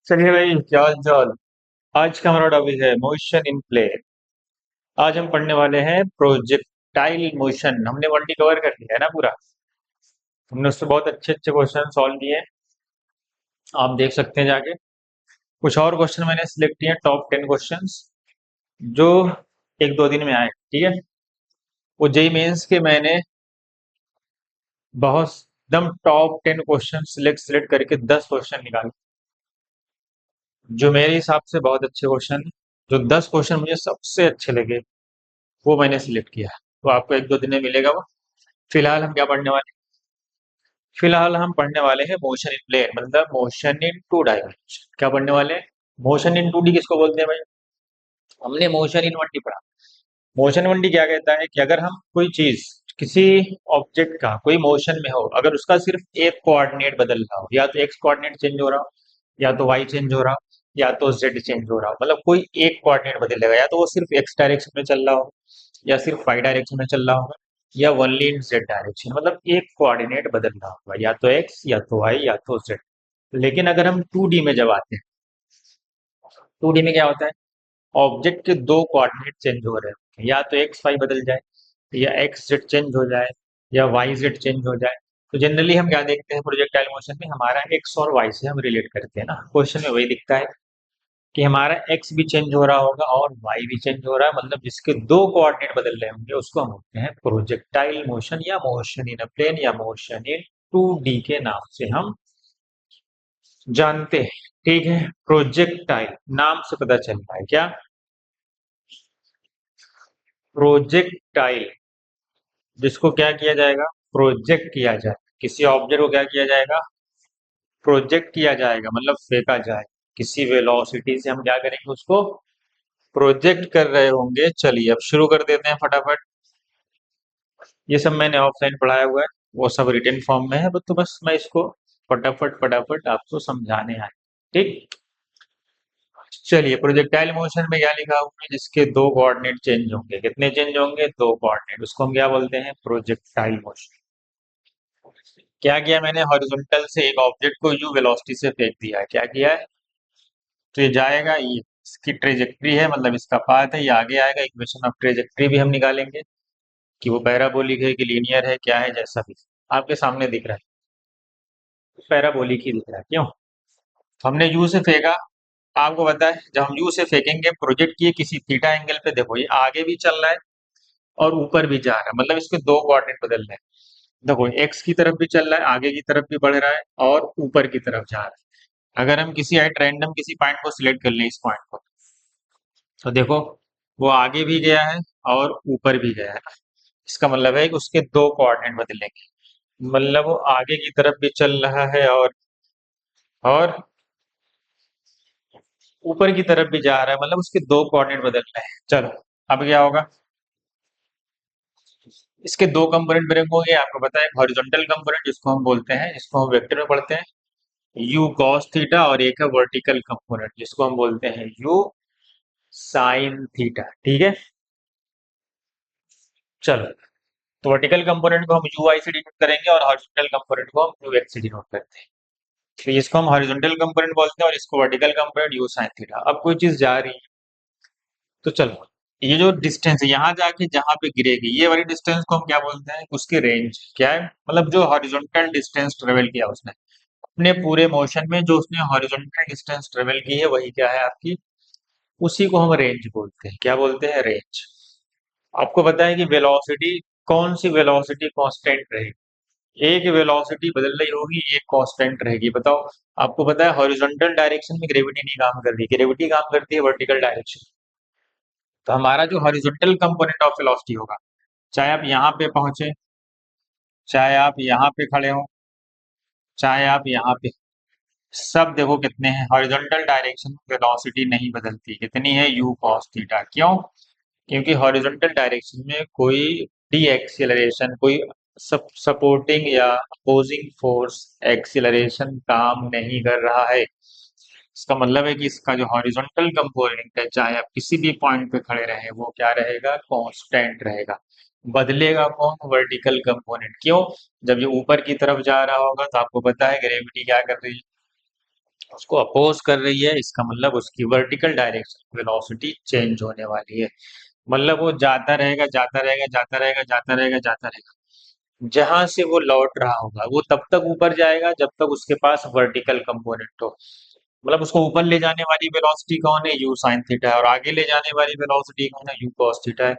चलिए भाई, क्या हाल चाल। आज का हमारा टॉपिक है मोशन इन प्ले। आज हम पढ़ने वाले हैं प्रोजेक्टाइल मोशन। हमने वर्ल्ड कवर कर लिया है ना पूरा। हमने उससे बहुत अच्छे अच्छे क्वेश्चन सॉल्व किए हैं। आप देख सकते हैं जाके। कुछ और क्वेश्चन मैंने सिलेक्ट किए हैं, टॉप 10 क्वेश्चंस जो एक दो दिन में आए, ठीक है। वो जेई मेंस के मैंने बहुत एकदम टॉप 10 क्वेश्चन सिलेक्ट सिलेक्ट करके 10 क्वेश्चन निकाले, जो मेरे हिसाब से बहुत अच्छे क्वेश्चन हैं। जो 10 क्वेश्चन मुझे सबसे अच्छे लगे वो मैंने सिलेक्ट किया। तो आपको एक दो दिन में मिलेगा वो। फिलहाल हम क्या पढ़ने वाले हैं? फिलहाल हम पढ़ने वाले हैं मोशन इन प्लेन, मतलब मोशन इन टू डायमेंशन। क्या पढ़ने वाले हैं? मोशन इन टू डी किसको बोलते हैं भाई? हमने मोशन इन वन डी पढ़ा। मोशन वन डी क्या कहता है कि अगर हम कोई चीज, किसी ऑब्जेक्ट का कोई मोशन में हो, अगर उसका सिर्फ एक कोऑर्डिनेट बदल रहा हो, या तो एक्स कोऑर्डिनेट चेंज हो रहा हो, या तो वाई चेंज हो रहा हो, या तो जेड चेंज हो रहा हो, मतलब कोई एक कोऑर्डिनेट बदलेगा, या तो वो सिर्फ एक्स डायरेक्शन में चल रहा हो, या सिर्फ वाई डायरेक्शन में चल रहा होगा, या ओनली इन जेड डायरेक्शन, मतलब एक कोऑर्डिनेट बदल रहा होगा, या तो एक्स या तो वाई या तो जेड। लेकिन अगर हम 2D में जब आते हैं, 2D में क्या होता है? ऑब्जेक्ट के दो कोऑर्डिनेट चेंज हो रहे हैं, या तो एक्स वाई बदल जाए, या एक्स जेड चेंज हो जाए, या वाई जेड चेंज हो जाए। तो जनरली हम क्या देखते हैं प्रोजेक्टाइल मोशन में? हमारा एक्स और वाई से हम रिलेट करते हैं ना, क्वेश्चन में वही दिखता है कि हमारा एक्स भी चेंज हो रहा होगा और वाई भी चेंज हो रहा है, मतलब जिसके दो कोऑर्डिनेट बदल रहे होंगे उसको हम बोलते हैं प्रोजेक्टाइल मोशन, या मोशन इन अ प्लेन, या मोशन इन 2D के नाम से हम जानते हैं। ठीक है, प्रोजेक्टाइल नाम से पता चल रहा है क्या? प्रोजेक्टाइल, जिसको क्या किया जाएगा? प्रोजेक्ट किया जाए। किसी ऑब्जेक्ट को क्या किया जाएगा? प्रोजेक्ट किया जाएगा, मतलब फेंका जाए। किसी वेलोसिटी से हम क्या करेंगे? उसको प्रोजेक्ट कर रहे होंगे। चलिए अब शुरू कर देते हैं फटाफट। ये सब मैंने ऑफलाइन पढ़ाया हुआ है, वो सब रिटन फॉर्म में है, तो बस मैं इसको फटाफट फटाफट आपको समझाने आया। ठीक। चलिए, प्रोजेक्टाइल मोशन में क्या लिखा हुआ है? जिसके दो कोऑर्डिनेट चेंज होंगे। कितने चेंज होंगे? दो कोऑर्डिनेट। उसको हम क्या बोलते हैं? Projectile motion. क्या किया मैंने? हॉरिजॉन्टल से एक ऑब्जेक्ट को यू वेलोसिटी से फेंक दिया है। क्या किया है? तो ये जाएगा, ये इसकी ट्रेजेक्ट्री है, मतलब इसका पाथ है, ये आगे आएगा। इक्वेशन ऑफ ट्रेजेक्ट्री भी हम निकालेंगे कि वो पैराबोलिक है कि लीनियर है, क्या है, जैसा भी आपके सामने दिख रहा है, पैराबोलिक ही दिख रहा है। क्यों? हमने यू से फेंका। आपको पता है जब हम यू से फेंकेंगे, प्रोजेक्ट किए किसी थीटा एंगल पे, देखो ये आगे भी चल रहा है और ऊपर भी जा रहा है, मतलब इसके दो कोऑर्डिनेट बदल रहे हैं। देखो एक्स की तरफ भी चल रहा है, आगे की तरफ भी बढ़ रहा है, और ऊपर की तरफ जा रहा है। अगर हम किसी एट रैंडम किसी पॉइंट को सिलेक्ट कर लें, इस पॉइंट को, तो देखो वो आगे भी गया है और ऊपर भी गया है। इसका मतलब है कि उसके दो कोऑर्डिनेट बदलेंगे, मतलब वो आगे की तरफ भी चल रहा है और ऊपर की तरफ भी जा रहा है, मतलब उसके दो कोऑर्डिनेट बदल रहे हैं। चलो अब क्या होगा? इसके दो कंपोनेंट बनेंगे, आपको पता है। एक हॉरिजॉन्टल कंपोनेंट जिसको हम बोलते हैं, जिसको हम वेक्टर में पढ़ते हैं, यू कॉस थीटा, और एक है वर्टिकल कंपोनेंट जिसको हम बोलते हैं यू साइन थीटा। ठीक है। चलो, तो वर्टिकल कंपोनेंट को हम यू आई से डिनोट करेंगे और हॉरिजॉन्टल कंपोनेंट को हम यू एक्स से डिनोट करते हैं। तो इसको हम हॉरिजॉन्टल कंपोनेंट बोलते हैं और इसको vertical component you sine theta. अब कोई चीज जा रही है, तो चलो ये जो डिस्टेंस है यहाँ जाके जहां पे गिरेगी, ये वाली डिस्टेंस को हम क्या बोलते हैं? उसकी रेंज क्या है? मतलब जो हॉरिजॉन्टल डिस्टेंस ट्रेवल किया उसने अपने पूरे मोशन में, जो उसने हॉरिजॉन्टल डिस्टेंस ट्रेवल की है, वही क्या है आपकी? उसी को हम रेंज बोलते हैं। क्या बोलते हैं? रेंज। आपको पता है कि वेलोसिटी, कौन सी वेलोसिटी कांस्टेंट रहेगी? एक वेलोसिटी बदल रही होगी, एक कांस्टेंट रहेगी। बताओ। आपको पता है हॉरिजॉन्टल डायरेक्शन में ग्रेविटी नहीं काम कर रही, ग्रेविटी काम करती है वर्टिकल डायरेक्शन। तो हमारा जो हॉरिजॉन्टल कंपोनेंट ऑफ वेलोसिटी होगा, चाहे आप यहाँ पे पहुंचे, चाहे आप यहाँ पे खड़े हो, चाहे आप यहाँ पे, सब देखो कितने हैं? हॉरिजॉन्टल डायरेक्शन में वेलोसिटी नहीं बदलती। कितनी है? U cos theta. क्यों? क्योंकि हॉरिजॉन्टल डायरेक्शन में कोई डी एक्सिलरेशन, कोई सपोर्टिंग या अपोजिंग फोर्स एक्सिलरेशन काम नहीं कर रहा है। इसका मतलब है कि इसका जो हॉरिजॉन्टल कंपोनेंट है, चाहे आप किसी भी पॉइंट पे खड़े रहे, वो क्या रहेगा? कांस्टेंट रहेगा। बदलेगा कौन? Vertical component. क्यों? जब ये ऊपर की तरफ जा रहा होगा तो आपको पता है ग्रेविटी क्या कर रही है? उसको अपोज कर रही है, इसका मतलब उसकी वर्टिकल डायरेक्शन वेलोसिटी चेंज होने वाली है। मतलब वो जाता रहेगा जाता रहेगा जाता रहेगा जाता रहेगा जाता रहेगा, जहां से वो लौट रहा होगा वो तब तक ऊपर जाएगा जब तक उसके पास वर्टिकल कंपोनेंट हो। मतलब उसको ऊपर ले जाने वाली वेलोसिटी कौन है, यू साइन थीटा है, और आगे ले जाने वाली वेलोसिटी कौन है, यू कॉस थीटा है।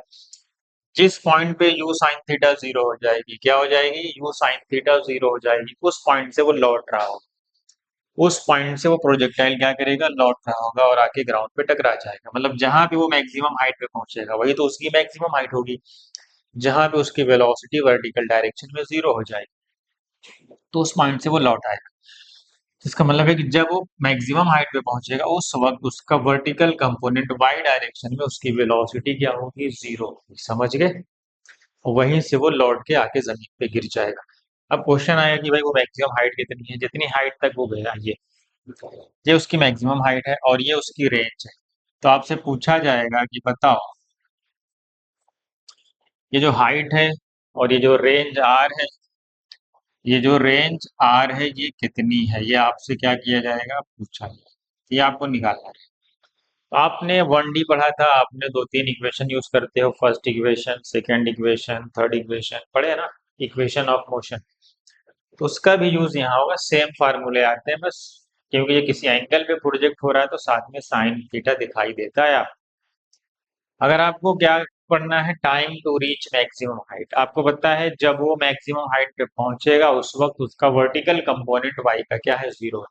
जिस पॉइंट पे यू साइन थीटा जीरो हो जाएगी, क्या हो जाएगी, यू साइन थीटा जीरो हो जाएगी, उस पॉइंट से वो लौट रहा होगा। उस पॉइंट से वो प्रोजेक्टाइल क्या करेगा, लौट रहा होगा और आके ग्राउंड पे टकरा जाएगा। मतलब जहां पे वो मैक्सिमम हाइट पे पहुंचेगा वही तो उसकी मैक्सिमम हाइट होगी, जहां पे उसकी वेलोसिटी वर्टिकल डायरेक्शन में जीरो हो जाएगी, तो उस पॉइंट से वो लौट आएगा। इसका मतलब है कि जब वो मैक्सिमम हाइट पे पहुंचेगा उस वक्त उसका वर्टिकल कंपोनेंट वाई डायरेक्शन में उसकी वेलोसिटी क्या होगी, जीरो होगी। समझ गए? वहीं से वो लौट के आके जमीन पे गिर जाएगा। अब क्वेश्चन आया कि भाई वो मैक्सिमम हाइट कितनी है, जितनी हाइट तक वो गया, ये उसकी मैक्सिमम हाइट है और ये उसकी रेंज है। तो आपसे पूछा जाएगा कि बताओ, ये जो हाइट है और ये जो रेंज आर है, ये जो रेंज आर है ये कितनी है, ये आपसे क्या किया जाएगा, पूछा जाएगा। ये आपको निकालना है। तो आपने वन डी पढ़ा था, आपने दो तीन इक्वेशन यूज करते हो, first equation, second equation, third equation पढ़े ना, इक्वेशन ऑफ मोशन। तो उसका भी यूज यहाँ होगा, सेम फार्मूले आते हैं बस। क्योंकि ये किसी एंगल पे प्रोजेक्ट हो रहा है तो साथ में साइन थीटा दिखाई देता है। आप अगर आपको क्या पढ़ना है, time to reach maximum height, आपको पता है जब वो मैक्सिमम हाइट पे पहुंचेगा उस वक्त उसका वर्टिकल कंपोनेंट वाई का क्या है, जीरो।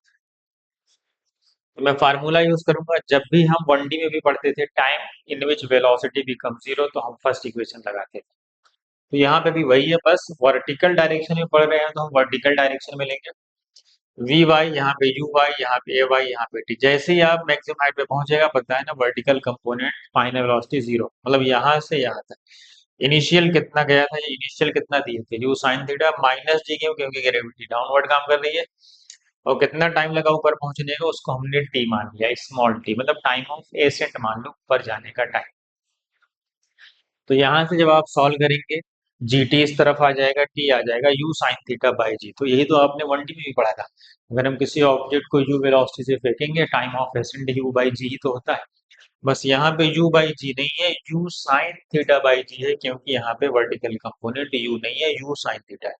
तो मैं फार्मूला यूज करूंगा, जब भी हम वन डी में भी पढ़ते थे, time in which velocity become zero, तो हम फर्स्ट इक्वेशन लगाते थे। तो यहाँ पे भी वही है, बस वर्टिकल डायरेक्शन में पढ़ रहे हैं तो हम वर्टिकल डायरेक्शन में लेंगे। वी वाई यहाँ पे, यू वाई यहाँ पे, ए वाई यहाँ पे टी। जैसे ही आप मैक्सिमम हाइट पे पहुंचेगा, पता है ना, vertical component final velocity zero, मतलब यहाँ से यहाँ तक। इनिशियल कितना गया था, ये इनिशियल कितना दिए थे, you sine theta minus D क्यों, क्योंकि ग्रेविटी डाउनवर्ड काम कर रही है। और कितना टाइम लगा ऊपर पहुंचने का, उसको हमने टी मान लिया, स्मॉल टी, मतलब टाइम ऑफ एसेंट मान लो, ऊपर जाने का टाइम। तो यहाँ से जब आप सॉल्व करेंगे, जी टी इस तरफ आ जाएगा, टी आ जाएगा यू साइन थीटा बाई जी। तो यही तो आपने वन डी में भी पढ़ा था, अगर हम किसी ऑब्जेक्ट को यू वेलोसिटी से फेंकेंगे, time of ascent u by g ही तो होता है। बस यहाँ पे u बाई जी नहीं है, u साइन थीटा बाई जी है, क्योंकि यहाँ पे वर्टिकल कंपोनेंट u नहीं है, u साइन थीटा है।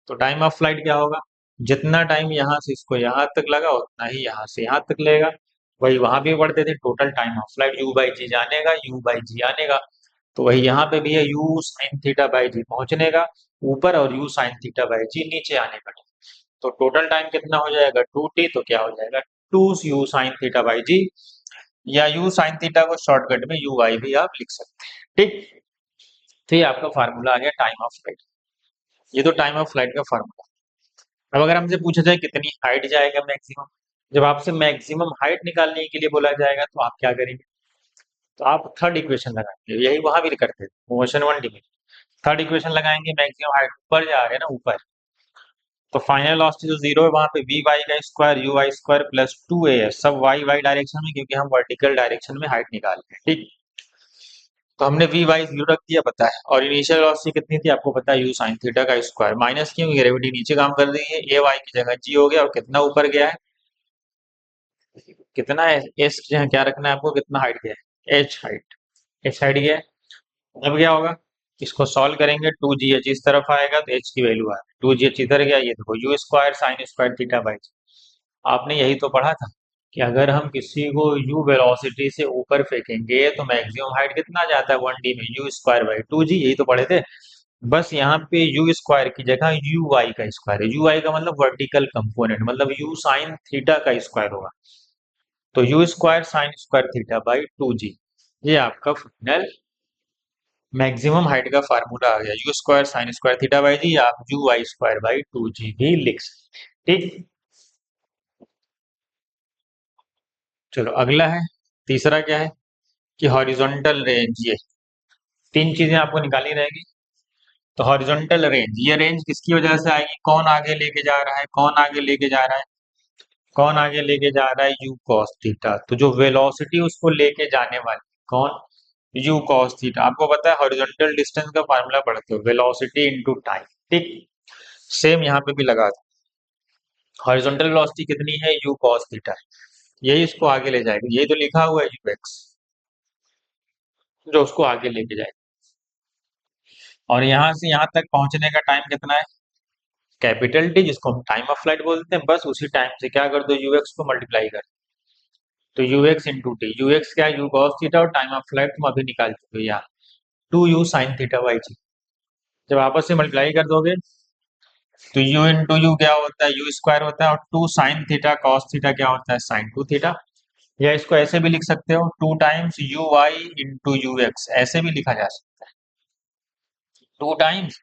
तो टाइम ऑफ फ्लाइट क्या होगा, जितना टाइम यहाँ से इसको यहाँ तक लगा उतना ही यहाँ से यहाँ तक लगेगा। वही वहां भी पढ़ते थे, total time of flight u by g जाने का, u बाई जी आने का। तो वही यहाँ पे भी है, u साइन थीटा बाई जी पहुंचने का ऊपर और u साइन थीटा बाई जी नीचे आने का। तो टोटल टाइम कितना हो जाएगा, टू टी, तो क्या हो जाएगा, two u sine theta by g, या यू साइन थीटा को शॉर्टकट में यू वाई भी आप लिख सकते हैं। ठीक, तो ये आपका फार्मूला आ गया टाइम ऑफ फ्लाइट। ये तो टाइम ऑफ फ्लाइट का फार्मूला। अब अगर हमसे पूछा जाए कितनी हाइट जाएगा मैक्सिमम, जब आपसे मैक्सिमम हाइट निकालने के लिए बोला जाएगा तो आप क्या करेंगे, तो आप थर्ड इक्वेशन लगाएंगे, यही वहां भी करते थे मोशन वन डी में। थर्ड इक्वेशन लगाएंगे, मैक्सिमम हाइट ऊपर जा रहे हैं ना, ऊपर, तो फाइनल वेलोसिटी जो जीरो है वहां पे वी वाई का square u y square plus two a s, सब वाई वाई डायरेक्शन में, क्योंकि हम वर्टिकल डायरेक्शन में हाइट निकाल रहे हैं। ठीक, तो हमने वी वाई जीरो रख दिया, पता है, और इनिशियल वेलोसिटी कितनी थी आपको पता है, यू साइन थीटा का स्क्वायर, माइनस क्यों, ग्रेविटी नीचे काम कर रही है, ए वाई की जगह जी हो गया, और कितना ऊपर गया है, कितना है, एस की जगह क्या रखना है आपको, कितना हाइट गया है, एच हाइट, एच हाइट गया है। अब क्या होगा, इसको सॉल्व करेंगे, टू जी एच इस तरफ आएगा तो एच की वैल्यू आएगी, टू जी एच इधर गया, ये देखो you square sine square theta by. आपने यही तो पढ़ा था कि अगर हम किसी को u वेलोसिटी से ऊपर फेंकेंगे तो मैक्सिमम हाइट कितना जाता है वन डी में, यू स्क्वायर बाई टू जी, यही तो पढ़े थे। बस यहाँ पे यू स्क्वायर की जगह यू वाई का स्क्वायर है, यू वाई का मतलब वर्टिकल कंपोनेंट, मतलब यू साइन थीटा का स्क्वायर होगा। तो u square sine square theta by two g, ये आपका फाइनल मैक्सिमम हाइट का फार्मूला आ गया, u square sine square theta by g, आप u y square by two g भी लिख सकते हैं। ठीक, चलो अगला है, तीसरा क्या है कि हॉरिजॉन्टल रेंज, ये तीन चीजें आपको निकालनी रहेगी। तो हॉरिजॉन्टल रेंज, ये रेंज किसकी वजह से आएगी, कौन आगे लेके जा रहा है, कौन आगे लेके जा रहा है, कौन आगे लेके जा रहा है, यू कॉस थीटा। तो जो वेलोसिटी उसको लेके जाने वाली कौन, यू कॉस थीटा। आपको पता है हॉरिजॉन्टल डिस्टेंस का फार्मूला पढ़ते हो, वेलोसिटी इनटू टाइम। ठीक, सेम यहाँ पे भी लगा दो, हॉरिजॉन्टल वेलोसिटी कितनी है, यू कॉस थीटा, यही इसको आगे ले जाएगा, यही तो लिखा हुआ है यू एक्स, जो उसको आगे लेके जाएगा। और यहाँ से यहाँ तक पहुंचने का टाइम कितना है, कैपिटल टी, जिसको हम टाइम ऑफ फ्लाइट बोलते हैं, बस उसी टाइम से क्या कर दो, यू एक्स को मल्टीप्लाई कर, तो u x into t, u x क्या है, यू कॉस थीटा, और टाइम ऑफ फ्लाइट तुम अभी निकाल चुके हो यहाँ, two u sine theta by g. जब आपस से मल्टीप्लाई कर दोगे तो यू इंटू यू क्या होता है, यू स्क्वायर होता है, और two sine theta cos theta क्या होता है, साइन टू थीटा। या इसको ऐसे भी लिख सकते हो, two times u y into u x, ऐसे भी लिखा जा सकता है, टू टाइम्स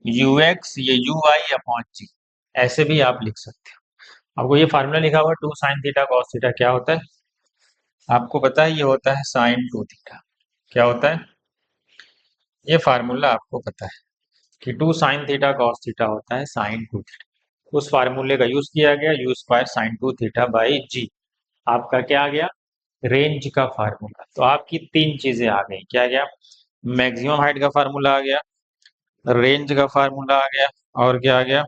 यू एक्स ये यू वाई अपॉन जी, ऐसे भी आप लिख सकते हो। आपको ये फार्मूला लिखा हुआ two sine theta cos theta क्या होता है, आपको पता है, ये होता है साइन टू थीटा। क्या होता है, ये फार्मूला आपको पता है कि two sine theta cos theta होता है साइन टू थीटा। उस फार्मूले का यूज किया गया, u square sine two theta by g, आपका क्या आ गया, रेंज का फार्मूला। तो आपकी तीन चीजें आ गई, क्या गया, मैक्सिमम हाइट का फार्मूला आ गया, रेंज का फार्मूला आ गया, और क्या आ गया,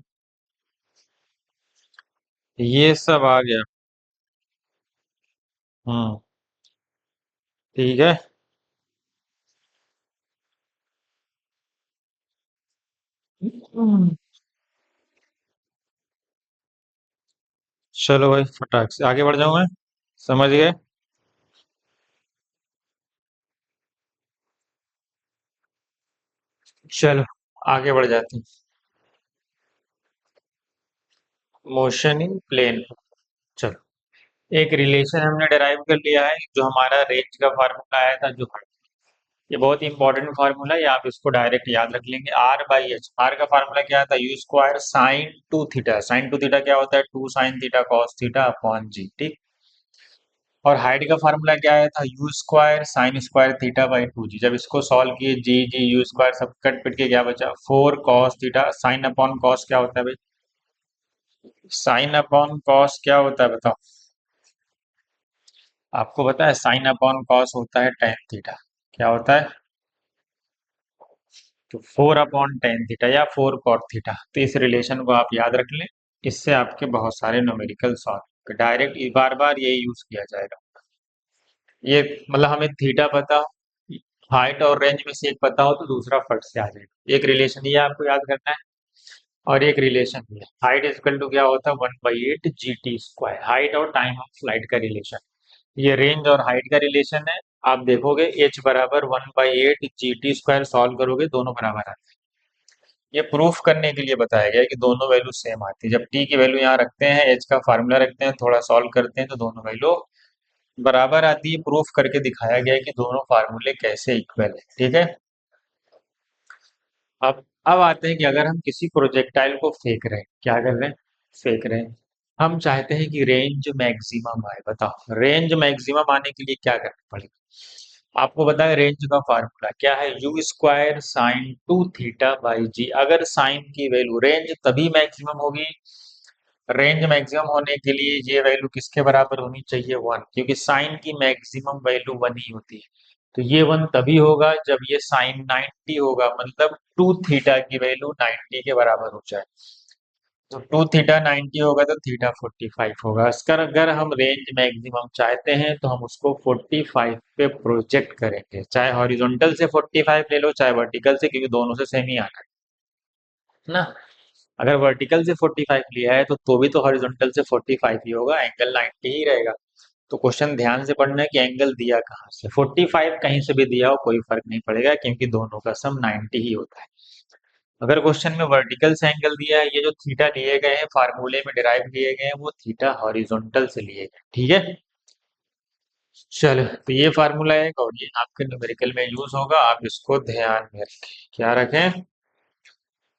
ये सब आ गया। हम्म, ठीक है। हम्म। चलो भाई फटाक से आगे बढ़ जाऊं मैं, समझ गए। चलो आगे बढ़ जाते हैं, मोशन इन प्लेन। चलो, एक रिलेशन हमने डिराइव कर लिया है, जो हमारा रेंज का फार्मूला आया था, जो ये बहुत ही इंपॉर्टेंट फार्मूला है, आप इसको डायरेक्ट याद रख लेंगे, आर बाई एच। आर का फार्मूला क्या था, u square sine two theta, sine two theta क्या होता है, two sine theta cos theta upon g, ठीक। और हाइट का फार्मूला क्या आया था, u square sine square theta by two g. जब इसको सॉल्व किए, जी जी यू स्क्वायर सब कट पिट के क्या बचा, four cos theta, sine upon cos क्या होता है भाई, साइन अपॉन कॉस क्या होता है बताओ, आपको पता है, साइन अपॉन कॉस होता है टेन थीटा। क्या होता है, तो फोर अपॉन टेन थीटा या फोर कॉट थीटा। तो इस रिलेशन को आप याद रख लें, इससे आपके बहुत सारे न्यूमेरिकल सॉल्व, डायरेक्ट बार बार यही यूज किया जाएगा। ये मतलब हमें थीटा पता, हाइट और रेंज में से एक पता हो तो दूसरा फट से आ जाएगा। एक रिलेशन ये आपको याद करना है, और एक रिलेशन ये, हाइट इजकल टू क्या होता है, one by eight g t square, height और टाइम ऑफ फ्लाइट का रिलेशन। ये रेंज और हाइट का रिलेशन है। आप देखोगे एच बराबर one by eight g t square, solve करोगे दोनों बराबर आते हैं। ये प्रूफ करने के लिए बताया गया है कि दोनों वैल्यू सेम आती है। जब टी की वैल्यू यहाँ रखते हैं, एच का फार्मूला रखते हैं, थोड़ा सॉल्व करते हैं, तो दोनों वैल्यू बराबर आती है। प्रूफ करके दिखाया गया है कि दोनों फार्मूले कैसे इक्वल है, ठीक है। अब आते हैं कि अगर हम किसी प्रोजेक्टाइल को फेंक रहे हैं, क्या कर रहे हैं, फेंक रहे हैं, हम चाहते हैं कि रेंज मैक्सिमम आए। बताओ रेंज मैक्सिमम आने के लिए क्या करना पड़ेगा। आपको पता है रेंज का फार्मूला क्या है, u square sine two theta by g. अगर साइन की वैल्यू, रेंज तभी मैक्सिमम होगी, रेंज मैक्सिमम होने के लिए ये वैल्यू किसके बराबर होनी चाहिए, वन, क्योंकि साइन की मैक्सिमम वैल्यू वन ही होती है। तो ये वन तभी होगा जब ये साइन 90 होगा, मतलब टू थीटा की वैल्यू 90 के बराबर हो जाए। तो टू थीटा 90 होगा तो थीटा 45 होगा। इसका अगर हम रेंज मैक्सिमम चाहते हैं तो हम उसको 45 पे प्रोजेक्ट करेंगे, चाहे हॉरिजॉन्टल से 45 ले लो, चाहे वर्टिकल से, क्योंकि दोनों से सेम ही आना है ना। अगर वर्टिकल से 45 लिया है तो भी तो हॉरिजॉन्टल से 45 ही होगा, एंगल 90 ही रहेगा। तो क्वेश्चन ध्यान से पढ़ना है कि एंगल दिया कहाँ से, 45 कहीं से भी दिया हो कोई फर्क नहीं पड़ेगा, क्योंकि दोनों का सम 90 ही होता है। अगर क्वेश्चन में वर्टिकल से एंगल दिया है, ये जो थीटा लिए गए हैं फार्मूले में डिराइव किए गए हैं, वो थीटा हॉरिजॉन्टल से लिए गए, ठीक है। चलो, तो ये फार्मूला है और ये आपके न्यूमेरिकल में यूज होगा, आप इसको ध्यान में रखें। क्या रखें,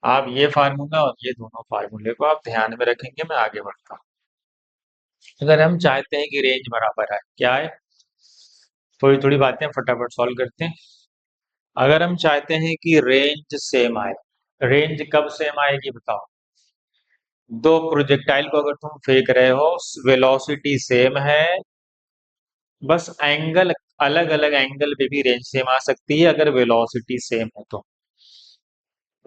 आप ये फार्मूला और ये दोनों फार्मूले को आप ध्यान में रखेंगे। मैं आगे बढ़ता हूँ। अगर हम चाहते हैं कि रेंज बराबर है, क्या है, थोड़ी थोड़ी बातें फटाफट सॉल्व करते हैं। अगर हम चाहते हैं कि रेंज सेम आए, रेंज कब सेम आएगी बताओ, दो प्रोजेक्टाइल को अगर तुम फेंक रहे हो, वेलोसिटी सेम है, बस एंगल अलग अलग एंगल पे भी रेंज सेम आ सकती है अगर वेलोसिटी सेम है तो।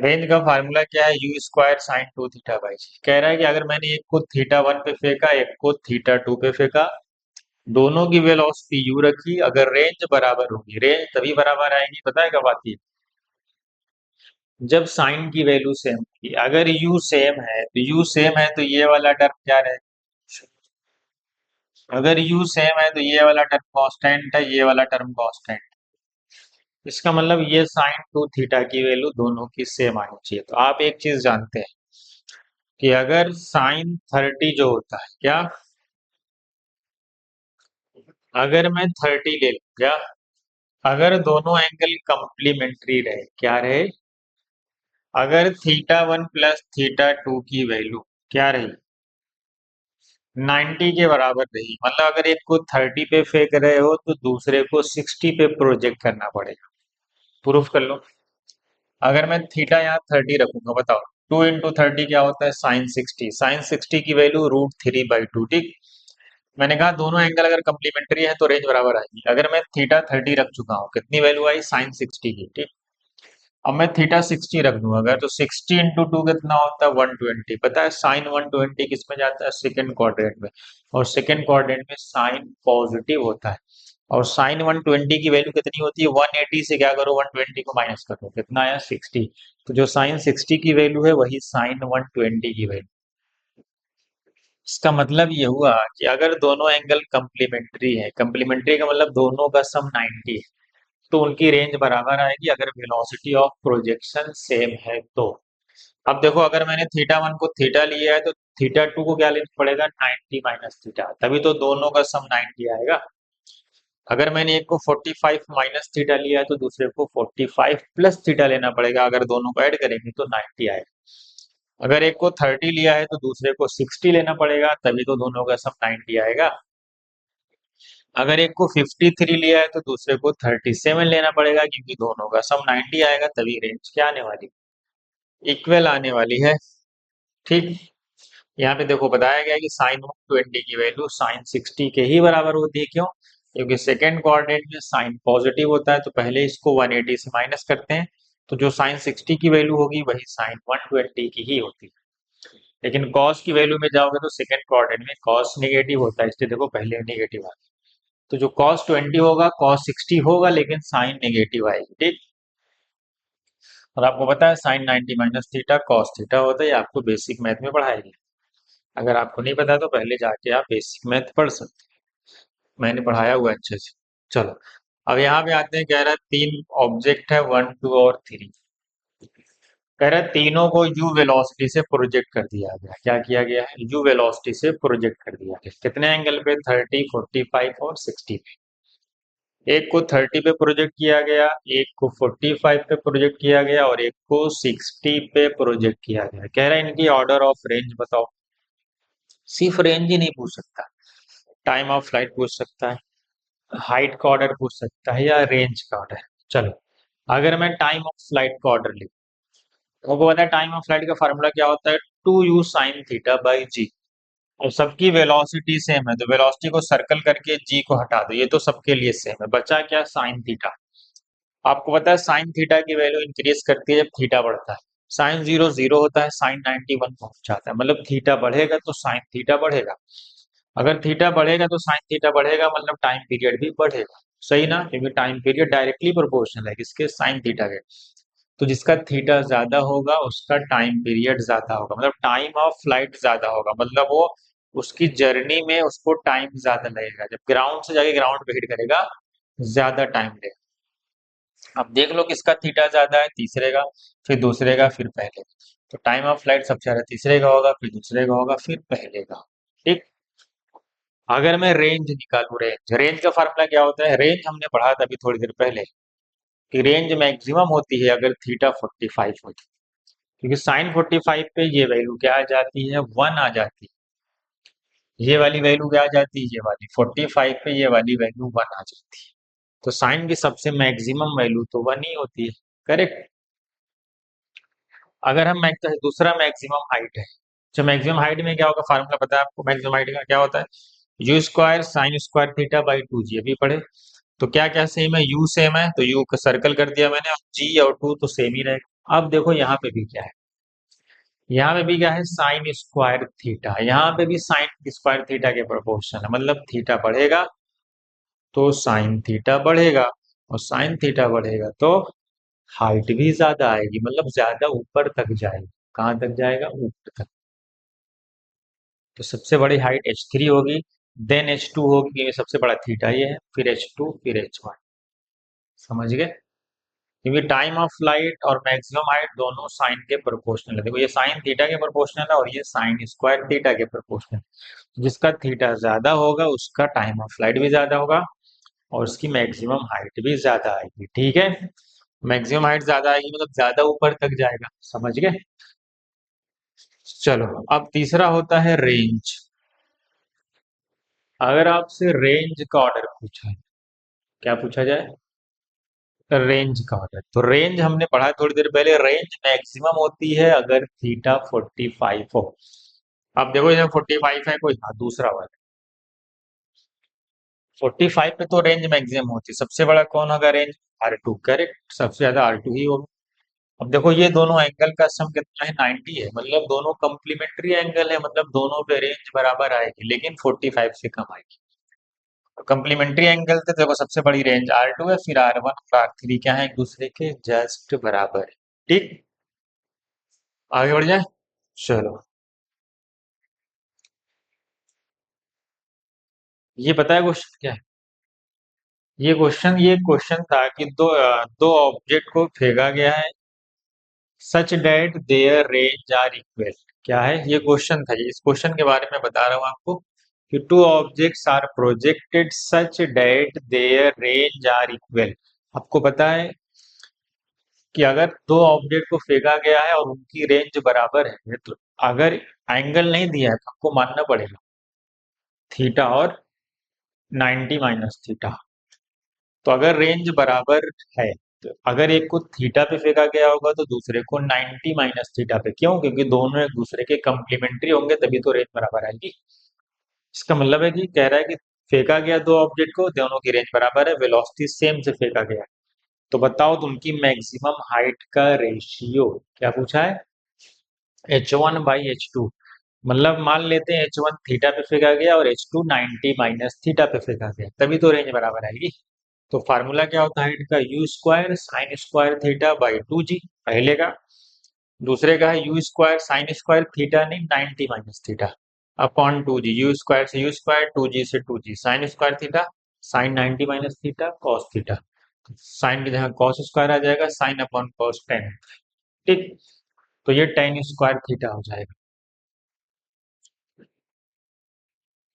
रेंज का फार्मूला क्या है? U square sine two theta by g. कह रहा है कि अगर मैंने एक को थीटा वन पे फेंका, एक को थीटा टू पे फेंका, दोनों की वेलोसिटी यू रखी, अगर रेंज बराबर होगी, रेंज तभी बराबर आएगी, पता है कब आती है? जब साइन की वैल्यू सेम होगी। अगर यू सेम है तो यू सेम है तो ये वाला टर्म क्या रहे? अगर यू सेम है तो ये वाला टर्म कांस्टेंट है, ये वाला टर्म कांस्टेंट। इसका मतलब ये साइन टू थीटा की वैल्यू दोनों की सेम आनी चाहिए। तो आप एक चीज जानते हैं कि अगर साइन 30 जो होता है क्या, अगर मैं 30 ले लूं क्या, अगर दोनों एंगल कंप्लीमेंट्री रहे, क्या रहे? अगर theta one plus theta two की वैल्यू क्या रही? 90 के बराबर रही, मतलब अगर एक को 30 पे फेंक रहे हो तो दूसरे को 60 पे प्रोजेक्ट करना पड़ेगा। प्रूफ कर लो। अगर मैं थीटा यहाँ 30 रखूंगा, बताओ 2 into 30 क्या होता है? साइन 60। साइन 60 की वैल्यू √3/2। ठीक। मैंने कहा दोनों एंगल अगर कंप्लीमेंट्री है तो रेंज बराबर आएगी। अगर मैं थीटा 30 रख चुका हूँ, कितनी वैल्यू आई? साइन 60 की। ठीक। अब मैं थीटा 60 रख दूं अगर, तो 60 into 2 कितना होता है? 120। पता है साइन 120 किस में जाता है? सेकंड क्वाड्रेंट में। और सेकंड क्वाड्रेंट में साइन पॉजिटिव होता है। और साइन 120 की वैल्यू कितनी होती है? 180 से क्या करो? 120 को माइनस करो, कितना आया? 60। तो जो साइन 60 की वैल्यू है वही साइन 120 की वैल्यू। इसका मतलब ये हुआ कि अगर दोनों एंगल कंप्लीमेंट्री है, कंप्लीमेंट्री का मतलब दोनों का सम 90 है, तो उनकी रेंज बराबर आएगी अगर वेलोसिटी ऑफ प्रोजेक्शन सेम है तो। अब देखो, अगर मैंने थीटा वन को थीटा लिया है तो थीटा टू को क्या लेना पड़ेगा? 90 माइनस थीटा, तभी तो दोनों का सम 90 आएगा। अगर मैंने एक को 45 माइनस थीटा लिया है तो दूसरे को 45 प्लस थीटा लेना पड़ेगा, अगर दोनों को ऐड करेंगे तो 90 आएगा। अगर एक को 30 लिया है तो दूसरे को 60 लेना पड़ेगा, तभी तो दोनों का सम 90 आएगा। अगर एक को 53 लिया है तो दूसरे को 37 लेना पड़ेगा, क्योंकि दोनों का सम 90 आएगा, तभी रेंज क्या आने वाली? इक्वल आने वाली है। ठीक। यहाँ पे देखो बताया गया है कि साइन 120 की वैल्यू साइन 60 के ही बराबर होती है। क्यों? क्योंकि सेकेंड क्वाड्रेंट में साइन पॉजिटिव होता है, तो पहले इसको 180 से माइनस करते हैं, तो जो साइन 60 की वैल्यू होगी वही साइन 120 की ही होती है। लेकिन कॉस की वैल्यू में जाओगे तो सेकेंड क्वाड्रेंट में कॉस नेगेटिव होता है, इसलिए देखो पहले नेगेटिव आ, तो जो कॉस 20 होगा कॉस 60 होगा, लेकिन साइन नेगेटिव आएगी। ठीक। और आपको पता है sine 90 minus theta cos theta होता है, ये आपको बेसिक मैथ में पढ़ाएगी। अगर आपको नहीं पता तो पहले जाके आप बेसिक मैथ पढ़ सकते हैं, मैंने पढ़ाया हुआ है अच्छे से। चलो, अब यहाँ पे आते हैं। कह रहा है तीन ऑब्जेक्ट है, 1 2 और 3। कह रहा है तीनों को यू वेलोसिटी से प्रोजेक्ट कर दिया गया। क्या किया गया है? यू वेलोसिटी से प्रोजेक्ट कर दिया गया। कितने एंगल पे? 30, 45 और 60 पे। एक को 30 पे प्रोजेक्ट किया गया, एक को 45 पे प्रोजेक्ट किया गया, और एक को 60 पे प्रोजेक्ट किया गया। कह रहा है इनकी ऑर्डर ऑफ रेंज बताओ। सिर्फ रेंज ही नहीं पूछ सकता, टाइम ऑफ फ्लाइट पूछ सकता है, हाइट का ऑर्डर पूछ सकता है, या रेंज का ऑर्डर। चलो, अगर मैं टाइम ऑफ फ्लाइट का ऑर्डर लिखूं, तो आपको पता है टाइम ऑफ फ्लाइट का फार्मूला क्या होता है? 2u साइन थीटा बाई जी। और सबकी वेलोसिटी सेम है, तो वेलोसिटी को सर्कल करके जी को हटा दो, ये तो सबके लिए सेम है। बचा क्या? Sine theta. आपको पता है साइन थीटा की वैल्यू इंक्रीज करती है जब थीटा बढ़ता है। साइन 0 0 होता है, साइन 91 पहुंच जाता है, मतलब थीटा बढ़ेगा तो साइन थीटा बढ़ेगा। अगर थीटा बढ़ेगा तो साइन थीटा बढ़ेगा, मतलब टाइम पीरियड भी बढ़ेगा। सही ना? क्योंकि टाइम पीरियड डायरेक्टली प्रोपोर्शनल है किसके? साइन थीटा के। तो जिसका थीटा ज्यादा होगा उसका टाइम पीरियड ज्यादा होगा, मतलब टाइम ऑफ फ्लाइट ज्यादा होगा, मतलब वो उसकी जर्नी में उसको टाइम ज्यादा लगेगा। जब ग्राउंड से जाके ग्राउंड पे हिट करेगा, ज्यादा टाइम लगेगा। अब देख लो किसका थीटा ज्यादा है? तीसरे का, फिर दूसरे का, फिर पहले। तो टाइम ऑफ फ्लाइट सबसे ज्यादा तीसरे का होगा, फिर दूसरे का होगा, फिर पहले का। ठीक। अगर मैं रेंज निकालू, रेंज रेंज का फार्मूला क्या होता है? रेंज हमने पढ़ा था अभी थोड़ी देर पहले, कि रेंज मैक्सिमम होती है अगर थीटा 45 होती है, क्योंकि साइन 45 पे ये वैल्यू क्या आ जाती है? 1 आ जाती है। ये वाली वैल्यू क्या आ जाती है? ये वाली 45 पे ये वाली वैल्यू 1 आ जाती है। तो साइन की सबसे मैक्सिमम वैल्यू तो 1 ही होती है। करेक्ट। अगर हम दूसरा मैक्सिमम हाइट है, तो मैक्सिमम हाइट में क्या होगा? फार्मूला पता है आपको मैक्सिमम हाइट का क्या होता है? U square sine square theta by 2 जी, अभी पढ़े। तो क्या क्या सेम है? यू सेम है तो यू का सर्कल कर दिया मैंने, और जी और टू तो सेम ही रहेगा। अब देखो यहाँ पे भी क्या है, यहाँ पे भी क्या है, साइन स्क्वायर थीटा, यहाँ पे भी साइन स्क्वायर थीटा के प्रोपोर्शन है, मतलब थीटा बढ़ेगा तो साइन थीटा बढ़ेगा, और साइन थीटा बढ़ेगा तो हाइट भी ज्यादा आएगी, मतलब ज्यादा ऊपर तक जाएगी। कहाँ तक जाएगा? ऊपर तक। तो सबसे बड़ी हाइट h3 होगी, देन h2 होगी, क्योंकि सबसे बड़ा थीटा ये है, फिर h2, फिर h1। समझ गए? क्योंकि टाइम ऑफ लाइट और मैक्सिमम हाइट दोनों साइन के प्रोपोर्शनल है। देखो ये साइन थीटा के प्रोपोर्शनल है और ये साइन स्क्वायर थीटा के प्रोपोर्शनल। जिसका थीटा ज्यादा होगा उसका टाइम ऑफ फ्लाइट भी ज्यादा होगा और उसकी मैक्सिमम हाइट भी ज्यादा आएगी। ठीक है, मैक्सिमम हाइट ज्यादा आएगी मतलब ज्यादा ऊपर तक जाएगा। समझ गए? चलो, अब तीसरा होता है रेंज। अगर आपसे रेंज का ऑर्डर पूछा है, क्या पूछा जाए? रेंज का ऑर्डर। तो रेंज हमने पढ़ा थोड़ी देर पहले, रेंज मैक्सिमम होती है अगर थीटा 45 हो। अब देखो ये 45 है कोई, हाँ दूसरा वाला 45 पे तो रेंज मैक्सिमम होती है। सबसे बड़ा कौन होगा रेंज? R2। करेक्ट, सबसे ज्यादा R2 ही होगा। अब देखो ये दोनों एंगल का सम कितना है? 90 है, मतलब दोनों कम्प्लीमेंट्री एंगल है, मतलब दोनों पे रेंज बराबर आएगी, लेकिन 45 से कम आएगी। कम्प्लीमेंट्री एंगल तो देखो सबसे बड़ी रेंज R2 है, फिर R1 और R3 क्या है? एक दूसरे के जस्ट बराबर है। ठीक, आगे बढ़ जाए। चलो, ये पता है क्वेश्चन क्या है? ये क्वेश्चन था कि दो ऑब्जेक्ट को फेंका गया है, such that their range are equal. क्या है ये क्वेश्चन था? ये इस क्वेश्चन के बारे में बता रहा हूँ आपको कि two objects are projected such that their range are equal. आपको पता है कि अगर दो ऑब्जेक्ट को फेंका गया है और उनकी रेंज बराबर है, तो अगर एंगल नहीं दिया है तो आपको मानना पड़ेगा थीटा और 90 माइनस थीटा। तो अगर रेंज बराबर है, तो अगर एक को थीटा पे फेंका गया होगा तो दूसरे को 90 माइनस थीटा पे। क्यों? क्योंकि दोनों एक दूसरे के कंप्लीमेंट्री होंगे, तभी तो रेंज बराबर आएगी। इसका मतलब है कि कह रहा है कि फेंका गया दो ऑब्जेक्ट को, दोनों की रेंज बराबर है, वेलोसिटी सेम से फेंका गया है। तो बताओ उनकी मैक्सिमम हाइट का रेशियो क्या पूछा है? h1/h2। मतलब मान लेते हैं h1 थीटा पे फेंका गया और h2 90 माइनस थीटा पे फेंका गया, तभी तो रेंज बराबर आएगी। तो फार्मूला क्या होता है हाइट का? U square sine square theta by 2g, पहले का। दूसरे का है u square sine square theta नहीं 90 minus theta upon 2g। U square से यू स्क्वायर, 2g से 2g, sine square theta sine 90 minus theta cos theta. Sine की जगह कॉस स्क्वायर आ जाएगा, साइन अपॉन कॉस 10। ठीक, तो ये 10 स्क्वायर थीटा हो जाएगा।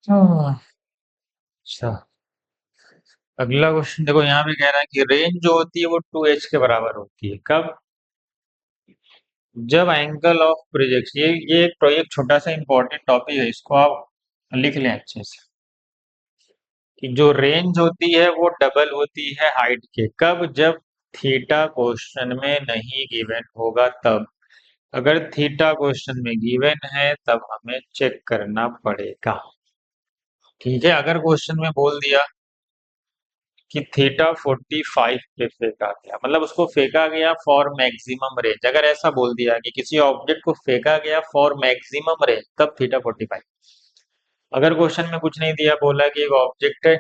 हाँ, अच्छा, अगला क्वेश्चन देखो, यहाँ पे कह रहा है कि रेंज जो होती है वो 2h के बराबर होती है। कब? जब एंगल ऑफ प्रोजेक्शन, ये एक छोटा सा इंपॉर्टेंट टॉपिक है, इसको आप लिख लें अच्छे से, कि जो रेंज होती है वो डबल होती है हाइट के। कब? जब थीटा क्वेश्चन में नहीं गिवन होगा तब। अगर थीटा क्वेश्चन में गिवन है तब हमें चेक करना पड़ेगा। ठीक है, अगर क्वेश्चन में बोल दिया कि थीटा 45 पे फेंका गया, मतलब उसको फेंका गया फॉर मैक्सिमम रेंज। अगर ऐसा बोल दिया कि किसी ऑब्जेक्ट को फेंका गया फॉर मैक्सिमम रेंज, तब थीटा 45। अगर क्वेश्चन में कुछ नहीं दिया, बोला कि एक ऑब्जेक्ट है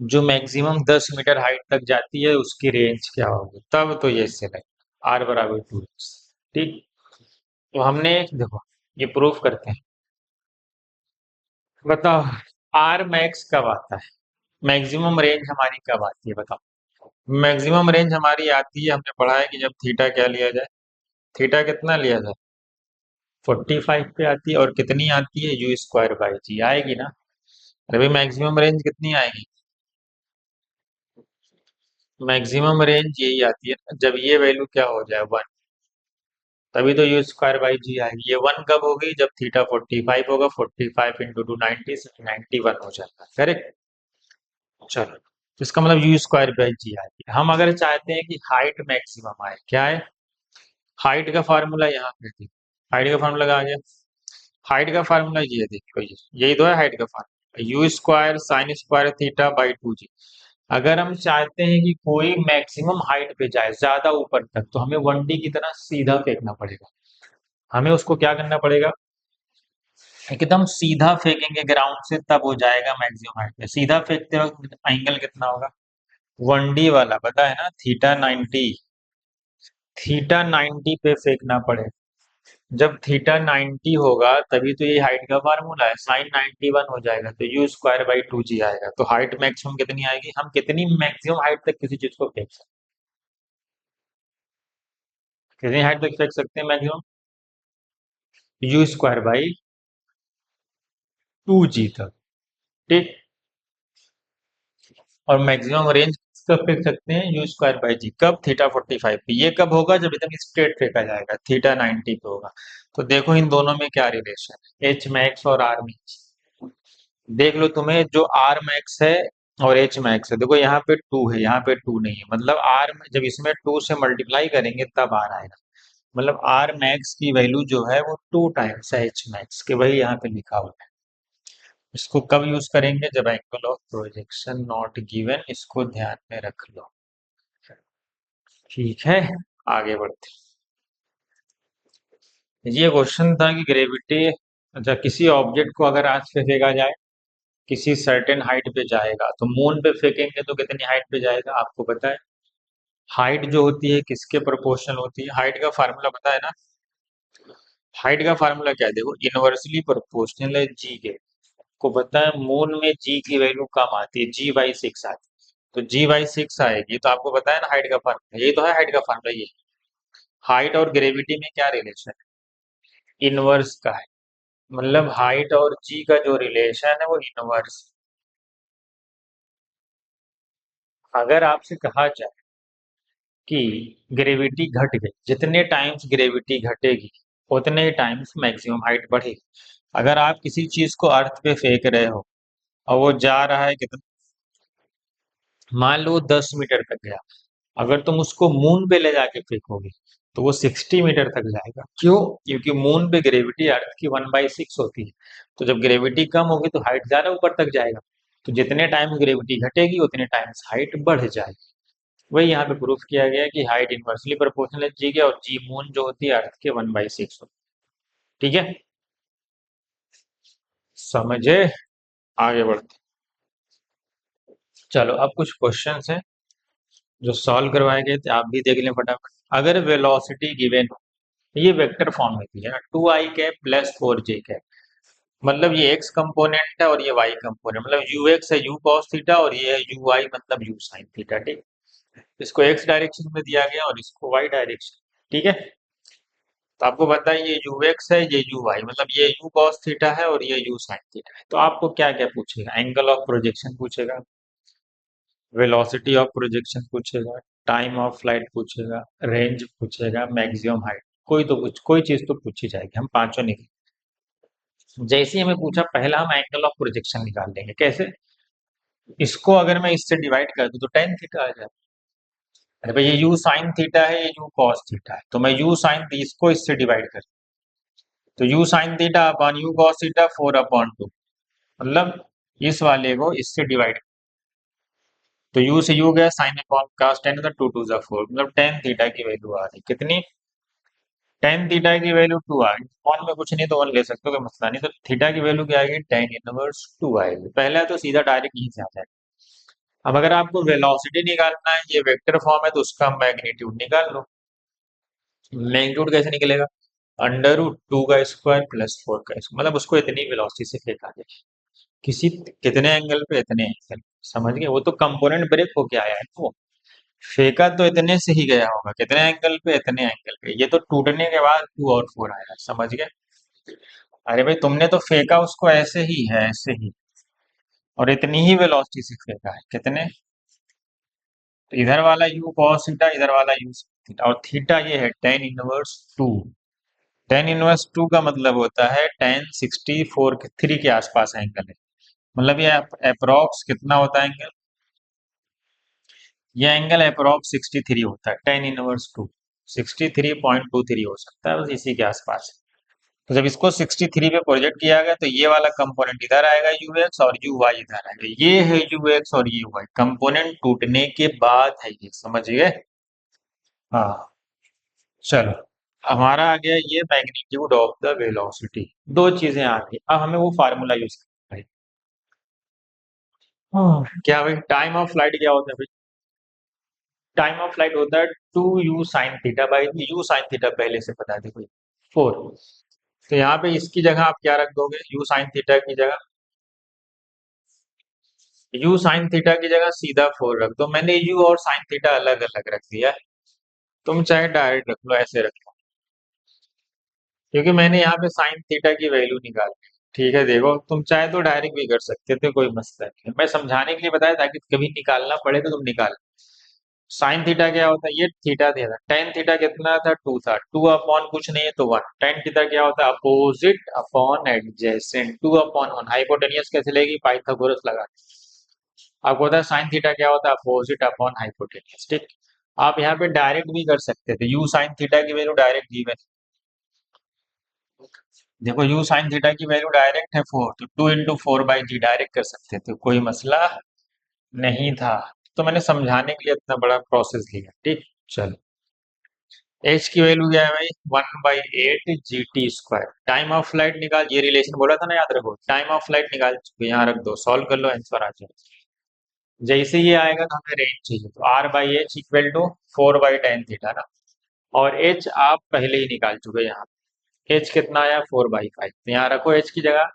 जो मैक्सिमम 10 मीटर हाइट तक जाती है, उसकी रेंज क्या होगी, तब तो ये इससे नहीं, आर बराबर 2x। ठीक, तो हमने देखो ये प्रूफ करते हैं। बताओ आर मैक्स कब आता है? मैक्सिमम रेंज हमारी कब आती है बताओ? मैक्सिमम रेंज हमारी आती है, हमने पढ़ा है कि जब थीटा क्या लिया जाए, थीटा कितना लिया जाए? 45 पे आती है। और कितनी आती है? यू स्क्वायर बाई जी आएगी ना। अभी मैक्सिमम रेंज कितनी आएगी? मैक्सिमम रेंज यही आती है ना, जब ये वैल्यू क्या हो जाए 1, तभी तो यू स्क्वायर बाई जी आएगी। ये 1 कब होगी? जब थीटा 45 होगा, 45 इंटू 2 90, 91 हो जाएगा। करेक्ट। चलो, तो इसका मतलब यू स्क्वायर बाई जी आएगी। हम अगर चाहते हैं कि हाइट मैक्सिमम आए, क्या है? हाइट का फार्मूला यहाँ पे थी, हाइट का फार्मूला आ गया। हाइट का फार्मूला ये देखो, यही तो है हाइट का formula, u square sine square theta by 2g। अगर हम चाहते हैं कि कोई मैक्सिमम हाइट पे जाए ज्यादा ऊपर तक, तो हमें 1D की तरह सीधा फेंकना पड़ेगा। हमें उसको क्या करना पड़ेगा, एकदम सीधा फेंकेंगे ग्राउंड से, तब हो जाएगा मैक्सिमम हाइट पे। सीधा फेंकते वक्त एंगल कितना होगा, 1D वाला पता है ना, थीटा 90। थीटा 90 पे फेंकना पड़े। जब थीटा 90 होगा तभी तो ये हाइट का फार्मूला है, sin 91 हो जाएगा, तो u² बाई 2g आएगा। तो हाइट मैक्सिमम कितनी आएगी, हम कितनी मैक्सिमम हाइट तक किसी चीज को फेंक सकते हैं, कितनी हाइट तक फेंक सकते हैं मैक्सिमम, u² बाई 2g तक। ठीक। और मैक्सिमम रेंज कब फेंक सकते हैं, u² बाई g, कब, थीटा 45 पे। ये कब होगा, जब एकदम स्ट्रेट फेंका जाएगा, थीटा 90 पे होगा। तो देखो इन दोनों में क्या रिलेशन है, एच मैक्स और आर मैक्स। देख लो तुम्हें, जो आर मैक्स है और एच मैक्स है, देखो यहाँ पे 2 है, यहाँ पे 2 नहीं है, मतलब आर जब इसमें 2 से मल्टीप्लाई करेंगे तब आर आएगा। मतलब आर मैक्स की वैल्यू जो है वो 2 टाइम्स है एच मैक्स के, वही यहाँ पे लिखा हुआ है। इसको कब यूज करेंगे, जब angle of projection not given, इसको ध्यान में रख लो। ठीक है, आगे बढ़ते हैं। ये क्वेश्चन था कि ग्रेविटी, अच्छा किसी ऑब्जेक्ट को अगर आज से फेंका जाए, किसी सर्टेन हाइट पे जाएगा, तो मून पे फेंकेंगे तो कितनी हाइट पे जाएगा, आपको पता है। हाइट जो होती है किसके प्रोपोर्शनल होती है, हाइट का फार्मूला पता है ना। हाइट का फार्मूला क्या है, देखो इनवर्सली प्रोपोर्शनल है जी के। को पता है मून में जी की वैल्यू कम आती है, g/6 आती है। तो g/6 आएगी, तो आपको पता है ना हाइट का फार्मूला, यही तो है हाइट का फार्मूला ये। हाइट और ग्रेविटी में क्या रिलेशन है, इनवर्स का है। मतलब हाइट और जी का जो रिलेशन है वो इनवर्स। अगर आपसे कहा जाए कि ग्रेविटी घट गई, जितने टाइम्स ग्रेविटी घटेगी उतने टाइम्स मैक्सिमम हाइट बढ़ेगी। अगर आप किसी चीज को अर्थ पे फेंक रहे हो और वो जा रहा है कितना, मान लो 10 मीटर तक गया, अगर तुम उसको मून पे ले जाके फेंकोगे तो वो 60 मीटर तक जाएगा। क्यों, क्योंकि मून पे ग्रेविटी अर्थ की 1/6 होती है। तो जब ग्रेविटी कम होगी तो हाइट ज्यादा ऊपर तक जाएगा। तो जितने टाइम ग्रेविटी घटेगी उतने टाइम्स हाइट बढ़ जाएगी। वही यहाँ पे प्रूफ किया गया कि हाइट इनवर्सली प्रोपोर्शनल है जी के, और जी मून जो होती है अर्थ के 1/6 होती है। ठीक है, समझे, आगे बढ़ते। चलो अब कुछ क्वेश्चंस हैं जो सॉल्व करवाए गए थे, आप भी देख लें फटाफट। अगर वेलोसिटी गिवन हो, ये वेक्टर फॉर्म में भी है ना, 2i cap plus 4j cap, मतलब ये एक्स कंपोनेंट है और ये वाई कंपोनेंट, मतलब यू एक्स है यू कॉस थीटा, और ये है यू वाई मतलब यू साइन थीटा। ठीक, इसको एक्स डायरेक्शन में दिया गया और इसको वाई डायरेक्शन। ठीक है, तो आपको पता है ये यू एक्स है ये यू वाई, मतलब ये यू कॉस थीटा है और ये यू साइन थीटा है। तो आपको क्या क्या पूछेगा, एंगल ऑफ प्रोजेक्शन पूछेगा, वेलोसिटी ऑफ प्रोजेक्शन पूछेगा, टाइम ऑफ फ्लाइट पूछेगा, रेंज पूछेगा, मैक्सिमम हाइट। कोई चीज तो पूछी जाएगी, हम पांचों निकल। जैसे ही हमें पूछा, पहला हम एंगल ऑफ प्रोजेक्शन निकाल लेंगे। कैसे, इसको अगर मैं इससे डिवाइड कर दूं तो टेन थीटा आ जाए। अरे भाई ये यू साइन थीटा है, ये यू कॉस थीटा है, तो मैं यू साइन इसको इससे डिवाइड कर, तो you sine theta upon you cos theta 4/2, मतलब इस वाले को इससे डिवाइड। तो यू से यू गया, साइन अपॉन कॉस टेन, मतलब 2 2 4, मतलब टेन थीटा की वैल्यू आ रही कितनी, टेन थीटा की वैल्यू 2 आ गई। वन में कुछ नहीं तो वन ले सकते हो, कोई मसला नहीं। तो थीटा की वैल्यू क्या आएगी, tan−1 आएगी। पहला तो सीधा डायरेक्ट यहीं से आ जाएगा। अब अगर आपको वेलोसिटी निकालना है, ये वेक्टर फॉर्म है, तो उसका मैग्नीट्यूड निकाल लो। मैग्नीट्यूड कैसे निकलेगा, √2 का स्क्वायर प्लस 4 का स्क्वायर, मतलब उसको इतनी वेलोसिटी से फेंका गया, किसी कितने एंगल पे, इतने एंगल। समझ गए, वो तो कंपोनेंट ब्रेक होके आया है वो, फेंका तो इतने से ही गया होगा, कितने एंगल पे, इतने एंगल पे। ये तो टूटने के बाद 2 और 4 आया, समझ गए। अरे भाई तुमने तो फेंका उसको ऐसे ही है, ऐसे ही, और इतनी ही वेलोसिटी से फेंका है, कितने, तो इधर वाला यू कॉस थीटा, इधर वाला यू थीटा, और थीटा ये है tan−2। tan−2 का मतलब होता है tan 64 3 के आसपास एंगल है, मतलब ये अप्रोक्स कितना होता है एंगल, ये एंगल अप्रोक्स 63 होता है, tan−2 63.23 हो सकता है, बस इसी के आसपास। तो जब इसको 63 पे प्रोजेक्ट किया गया तो ये वाला कंपोनेंट इधर आएगा यू एक्स और यू वाई इधर आएगा। ये है यू एक्स और यू वाई, कंपोनेंट टूटने के बाद है ये, समझ गए? हाँ, चलो। हमारा आ गया ये मैग्नीट्यूड ऑफ द वेलोसिटी। दो चीजें आ गई, अब हमें वो फार्मूला यूज करना है। क्या भाई, टाइम ऑफ फ्लाइट क्या होता है भाई? टाइम ऑफ फ्लाइट होता है 2u sin theta by you sine theta, पहले से बता दे कोई, 4। तो यहाँ पे इसकी जगह आप क्या रख दोगे, यू साइन थीटा की जगह, यू साइन थीटा की जगह सीधा 4 रख दो। मैंने यू और साइन थीटा अलग अलग रख दिया है, तुम चाहे डायरेक्ट रख लो, ऐसे रख लो, क्योंकि मैंने यहाँ पे साइन थीटा की वैल्यू निकाली। ठीक है, देखो तुम चाहे तो डायरेक्ट भी कर सकते थे, कोई मसला नहीं है। मैं समझाने के लिए बताया ताकि कभी निकालना पड़े तो तुम निकाल। साइन थीटा क्या होता है, ये थीटा दिया था, टेन थीटा कितना था, 2 था, 2 अपॉन कुछ नहीं है तो 1। टेन थीटा क्या होता है, opposite upon adjacent, 2 upon 1। Hypotenuse कैसे लेगी, पाइथागोरस लगा के। आपको पता है साइन थीटा क्या होता है, अपोजिट अपॉन हाइपोटेनियस। ठीक, आप यहाँ पे डायरेक्ट भी कर सकते थे, यू साइन थीटा की वैल्यू डायरेक्ट गिवन। देखो यू साइन थीटा की वैल्यू डायरेक्ट है 4, तो 2 into 4/g डायरेक्ट कर सकते थे, कोई मसला नहीं था। तो मैंने समझाने के लिए इतना बड़ा प्रोसेस लिया। ठीक, चलो। एच की वैल्यू क्या है भाई, 1/8 GT²। टाइम ऑफ फ्लाइट निकाल, ये रिलेशन बोला था ना, याद रखो, टाइम ऑफ फ्लाइट निकाल चुके, यहाँ रख दो, सॉल्व कर लो, आंसर आ जाए। जैसे ये आएगा तो हमें रेंज चाहिए, तो R/H equal to 4/tan theta ना, और H आप पहले ही निकाल चुके यहाँ। H कितना आया, 4/5। तो यहाँ रखो H की जगह,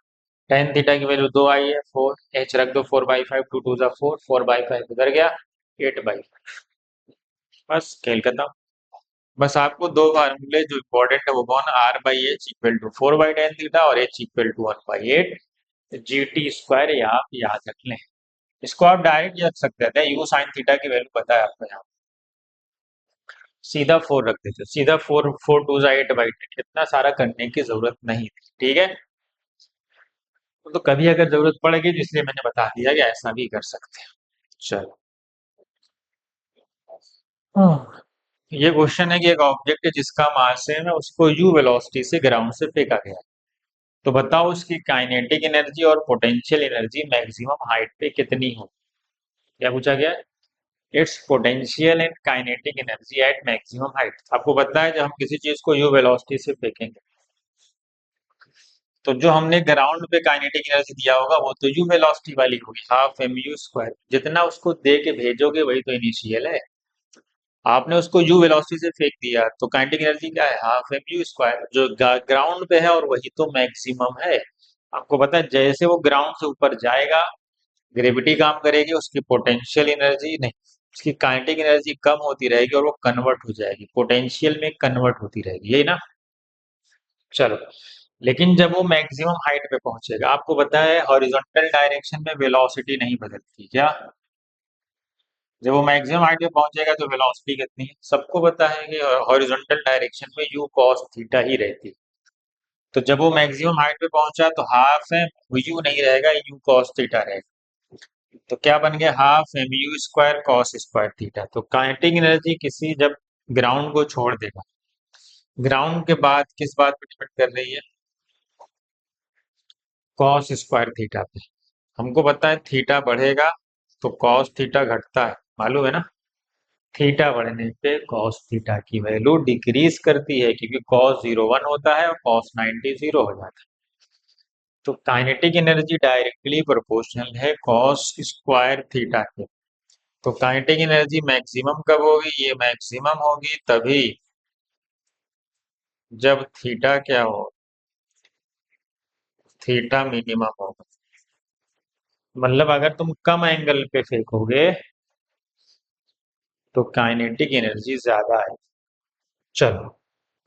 टेन थीटा की वैल्यू 2 आई है, 4। H रख दो, 4/5, 2 2 4, 4/5 इधर गया, 8/5। बस खेल खत्म। बस आपको दो फार्मूले जो इम्पोर्टेंट है वो कौन, R/H equal to 4/tan theta और H इक्वल टू 1/8 GT², ये आप याद रख लें। इसको आप डायरेक्ट रख सकते थे, यू साइन थीटा की वैल्यू पता है आपको, यहाँ सीधा 4 रख देते, सीधा 4, 4 2 8/10, इतना सारा करने की जरूरत नहीं थी। ठीक है, तो कभी अगर जरूरत पड़ेगी तो इसलिए मैंने बता दिया कि ऐसा भी कर सकते हैं। चलो। हाँ। ये क्वेश्चन है कि एक ऑब्जेक्ट है जिसका मास है ना, उसको यू वेलोसिटी से ग्राउंड से फेंका गया है। तो बताओ उसकी काइनेटिक एनर्जी और पोटेंशियल एनर्जी मैक्सिमम हाइट पे कितनी हो। क्या पूछा गया है, it's potential and kinetic energy at maximum height. आपको पता है जब हम किसी चीज को यू वेलोसिटी से फेंकेंगे तो जो हमने ग्राउंड पे काइनेटिक एनर्जी दिया होगा वो तो यू वेलोसिटी वाली होगी, हाफ mU²। जितना उसको दे के भेजोगे वही तो इनिशियल है। आपने उसको यू वेलोसिटी से फेंक दिया तो काइनेटिक एनर्जी क्या है, हाफ mU², जो ग्राउंड पे है, और वही तो मैक्सिमम है। आपको पता है जैसे वो ग्राउंड से ऊपर जाएगा ग्रेविटी काम करेगी, उसकी पोटेंशियल एनर्जी नहीं, उसकी काइनेटिक एनर्जी कम होती रहेगी और वो कन्वर्ट हो जाएगी, पोटेंशियल में कन्वर्ट होती रहेगी, यही ना। चलो, लेकिन जब वो मैक्सिमम हाइट पे पहुंचेगा, आपको पता है हॉरिजॉन्टल डायरेक्शन में वेलोसिटी नहीं बदलती क्या। जब वो मैक्सिमम हाइट पे पहुंचेगा तो वेलोसिटी कितनी है, सबको पता है कि हॉरिजॉन्टल डायरेक्शन में यू कॉस थीटा ही रहती है। तो जब वो मैक्सिमम हाइट पे पहुंचा तो हाफ है, यू नहीं रहेगा, यू कॉस थीटा रहेगा। तो क्या बन गया, half mU² cos square theta. तो काइनेटिक एनर्जी किसी जब ग्राउंड को छोड़ देगा, ग्राउंड के बाद किस बात पे डिपेंड कर रही है, कॉस स्क्वायर थीटा पे। हमको पता है थीटा बढ़ेगा तो कॉस थीटा घटता है, मालूम है ना। थीटा बढ़ने पे कॉस थीटा की वैल्यू डिक्रीज करती है, क्योंकि कॉस 0 1 होता है और कॉस 90 0 हो जाता है। तो काइनेटिक एनर्जी डायरेक्टली प्रोपोर्शनल है कॉस स्क्वायर थीटा के। तो काइनेटिक एनर्जी मैक्सिमम कब होगी, ये मैक्सिमम होगी तभी जब थीटा क्या हो, थीटा मिनिमम होगा। मतलब अगर तुम कम एंगल पे फेंकोगे तो काइनेटिक एनर्जी ज्यादा है। चलो,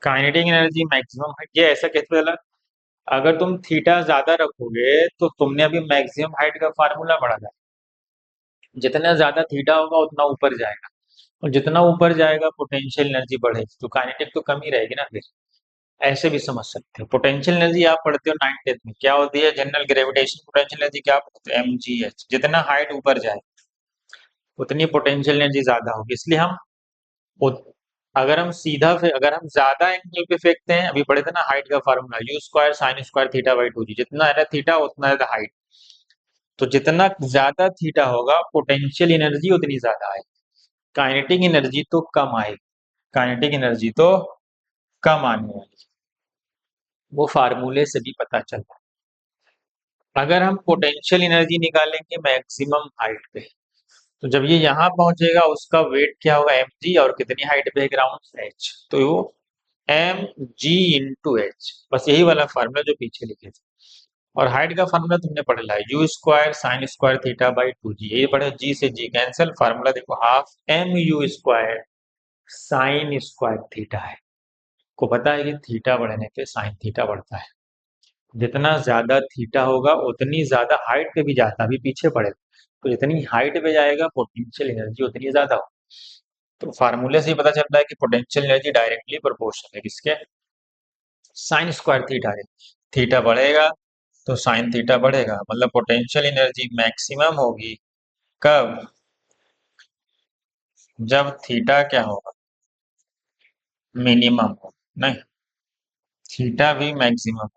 काइनेटिक एनर्जी मैक्सिमम है, ये ऐसा कैसे चला, अगर तुम थीटा ज्यादा रखोगे तो तुमने अभी मैक्सिमम हाइट का फार्मूला बढ़ा दिया, जितना ज्यादा थीटा होगा उतना ऊपर जाएगा, और जितना ऊपर जाएगा पोटेंशियल एनर्जी बढ़ेगी, तो काइनेटिक तो कम ही रहेगी ना फिर। ऐसे भी समझ सकते हो। पोटेंशियल एनर्जी आप पढ़ते हो 9th 10th में, क्या होती है, जनरल ग्रेविटेशन पोटेंशियल एनर्जी क्या पढ़ते हो, mgh। जितना हाइट ऊपर जाए उतनी पोटेंशियल एनर्जी ज्यादा होगी, इसलिए हम अगर हम ज्यादा एंगल पे फेंकते हैं, अभी पढ़े थे ना हाइट का formula, u square sine square theta by two g, जितना है ना थीटा उतना है हाइट। तो जितना ज्यादा थीटा होगा पोटेंशियल एनर्जी उतनी ज्यादा आएगी, काइनेटिक एनर्जी तो कम आएगी, काइनेटिक एनर्जी तो कम आने वाली, वो फार्मूले से भी पता चलता है। अगर हम पोटेंशियल एनर्जी निकालेंगे मैक्सिमम हाइट पे, तो जब ये यहाँ पहुंचेगा उसका वेट क्या होगा एम जी, और कितनी हाइट पे है ग्राउंड एच, तो वो एम जी इंटू एच, बस यही वाला फार्मूला जो पीछे लिखे थे। और हाइट का फार्मूला तुमने पढ़ लिया, u square sine square theta by two g, ये पढ़े, जी से जी कैंसिल, फार्मूला देखो half m u square sine square theta है। को पता है कि थीटा बढ़ने पे साइन थीटा बढ़ता है, जितना ज्यादा थीटा होगा उतनी ज्यादा हाइट पे भी जाता भी पीछे पड़ेगा, तो जितनी हाइट पे जाएगा पोटेंशियल एनर्जी उतनी ज्यादा हो। तो फार्मूले से ही पता चलता है कि पोटेंशियल एनर्जी डायरेक्टली प्रोपोर्शनल है किसके, साइन स्क्वायर थीटा है। थीटा बढ़ेगा तो साइन थीटा बढ़ेगा, मतलब पोटेंशियल एनर्जी मैक्सिमम होगी कब, जब थीटा क्या होगा, मिनिमम हो, नहीं, थीटा भी मैक्सिमम,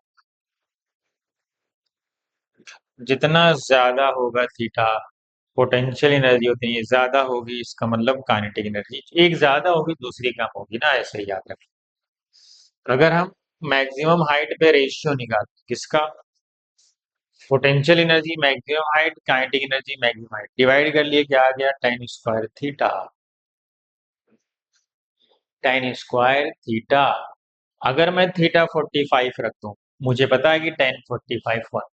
जितना ज्यादा होगा थीटा पोटेंशियल एनर्जी उतनी ज्यादा होगी, इसका मतलब काइनेटिक एनर्जी एक ज्यादा होगी दूसरी कम होगी ना, ऐसे ही याद रखें। अगर हम मैक्सिमम हाइट पे रेशियो निकालें किसका, potential energy maximum height kinetic energy maximum height, divide कर लिए क्या आ गया, tan square theta, tan square theta. अगर मैं थीटा 45 रख दूं, मुझे पता है कि tan 45 वन,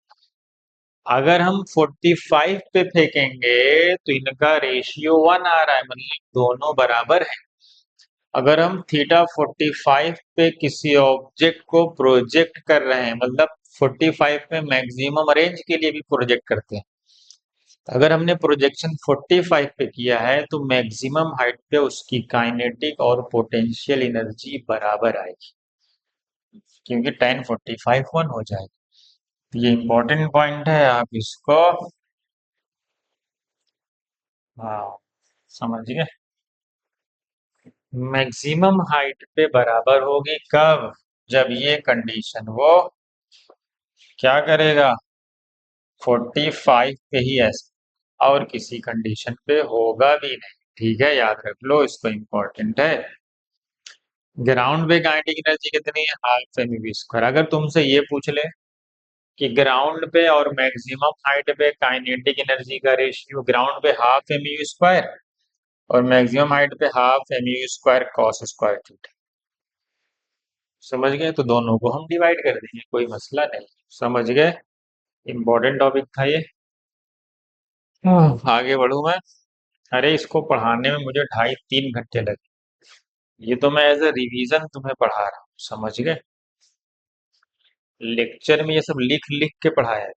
अगर हम 45 पे फेंकेंगे तो इनका रेशियो वन आ रहा है, मतलब दोनों बराबर है। अगर हम थीटा 45 पे किसी ऑब्जेक्ट को प्रोजेक्ट कर रहे हैं, मतलब 45 में मैक्सिमम रेंज के लिए भी प्रोजेक्ट करते हैं, अगर हमने प्रोजेक्शन 45 पे किया है तो मैक्सिमम हाइट पे उसकी काइनेटिक और पोटेंशियल एनर्जी बराबर आएगी, क्योंकि tan 45 वन हो जाएगा। ये इंपॉर्टेंट पॉइंट है, आप इसको हाँ समझ गए, मैक्सिमम हाइट पे बराबर होगी कब, जब ये कंडीशन वो क्या करेगा, 45 पे ही ऐसा, और किसी कंडीशन पे होगा भी नहीं। ठीक है, याद रख लो इसको, इम्पोर्टेंट है। ग्राउंड पे काइनेटिक एनर्जी कितनी है, हाफ एम वी स्क्वायर। अगर तुमसे ये पूछ ले कि ग्राउंड पे और मैक्सिमम हाइट पे काइनेटिक एनर्जी का रेशियो, ग्राउंड पे हाफ एम यू स्क्वायर और मैक्सिमम हाइट पे half m u square cos square theta, समझ गए, तो दोनों को हम डिवाइड कर देंगे, कोई मसला नहीं, समझ गए, इम्पोर्टेंट टॉपिक था ये। आगे बढ़ू मैं, अरे इसको पढ़ाने में मुझे 2.5-3 घंटे लगे, ये तो मैं एज अ रिवीजन तुम्हें पढ़ा रहा हूँ, समझ गए, लेक्चर में ये सब लिख लिख के पढ़ाया है,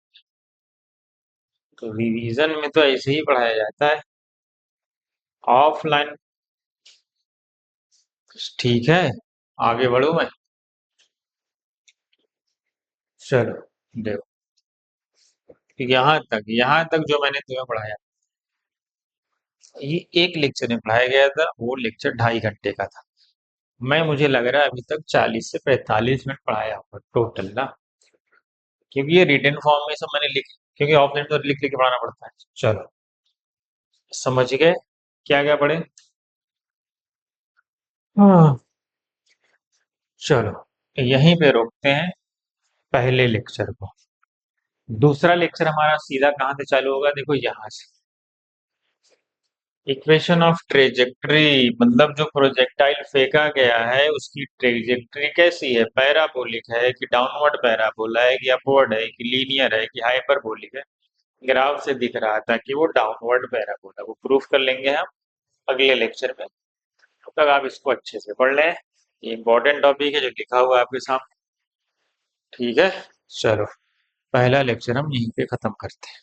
तो रिवीजन में तो ऐसे ही पढ़ाया जाता है, ऑफलाइन। ठीक है, आगे बढ़ू मैं, चलो देखो, यहाँ तक जो मैंने तुम्हें पढ़ाया, ये एक लेक्चर में पढ़ाया गया था, वो लेक्चर 2.5 घंटे का था। मैं मुझे लग रहा है अभी तक 40 से 45 मिनट पढ़ाया होगा टोटल ना, क्योंकि ये रिटन फॉर्म में सब मैंने लिख, क्योंकि ऑफलाइन तो लिख लिख के पढ़ाना पड़ता है। चलो समझ गए क्या क्या पढ़े, हाँ चलो यहीं पे रोकते हैं पहले लेक्चर को। दूसरा लेक्चर हमारा सीधा कहाँ से चालू होगा, देखो यहाँ से, इक्वेशन ऑफ ट्रेजेक्ट्री, मतलब जो प्रोजेक्टाइल फेंका गया है उसकी ट्रेजेक्ट्री कैसी है, पैराबोलिक है कि डाउनवर्ड पैराबोला है कि अपवर्ड है कि लीनियर है कि हाइपरबोलिक है, ग्राफ से दिख रहा था कि वो डाउनवर्ड पैराबोला, वो प्रूफ कर लेंगे हम अगले लेक्चर में। तब तक आप इसको अच्छे से पढ़ लें, ये इंपॉर्टेंट टॉपिक है जो लिखा हुआ है आपके सामने। ठीक है, चलो पहला लेक्चर हम यहीं पे खत्म करते हैं।